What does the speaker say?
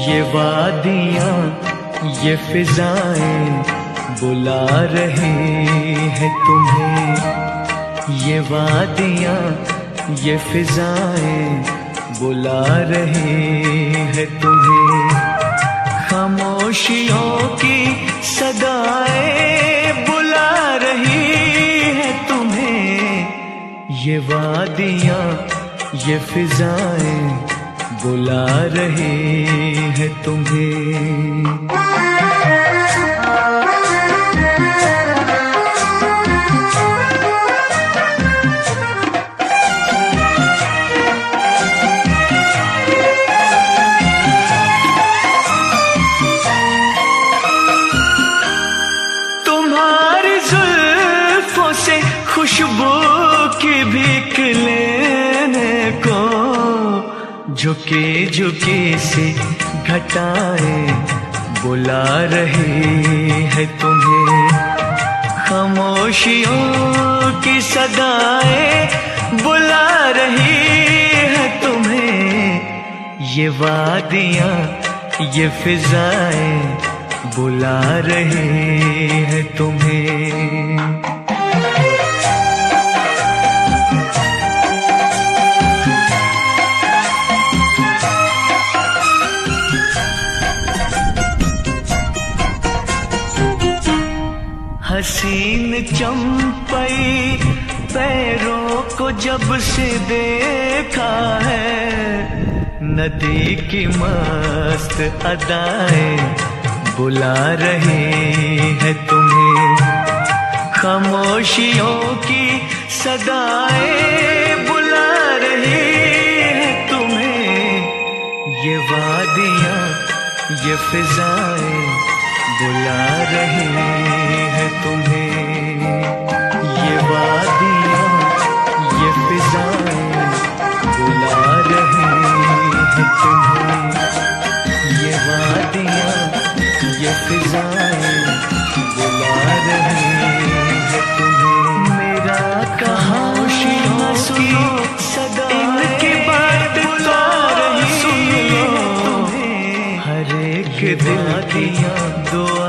ये वादियाँ ये फिजाएं बुला रही है तुम्हें। ये वादियाँ ये फिजाएं बुला रही है तुम्हें। खामोशियों की सदाएं बुला रही है तुम्हें। ये वादियाँ ये फिजाएं बुला रही है तुम्हें। तुम्हारी जुल्फों से खुशबू की भीख लेने को झुके झुके से घटाएं बुला रही है तुम्हें। खामोशियों की सदाएं बुला रही है तुम्हें। ये वादियाँ ये फिजाएं बुला रही है तुम्हें। हसीन चंपई पैरों को जब से देखा है, नदी की मस्त अदाएं बुला रही है तुम्हें। खामोशियों की सदाएं बुला रही है तुम्हें। ये वादियाँ ये फिजाएं बुला रही है तुम्हें। ये वादियाँ ये फिजाएं बुला रही है तुम्हें। ये वादियाँ ये फिजाएं बुला रही है तुम्हें। मेरा खामोशियों की सदा इनकी बात बुला रही है तुम्हें। हर एक दिल दिया दुआ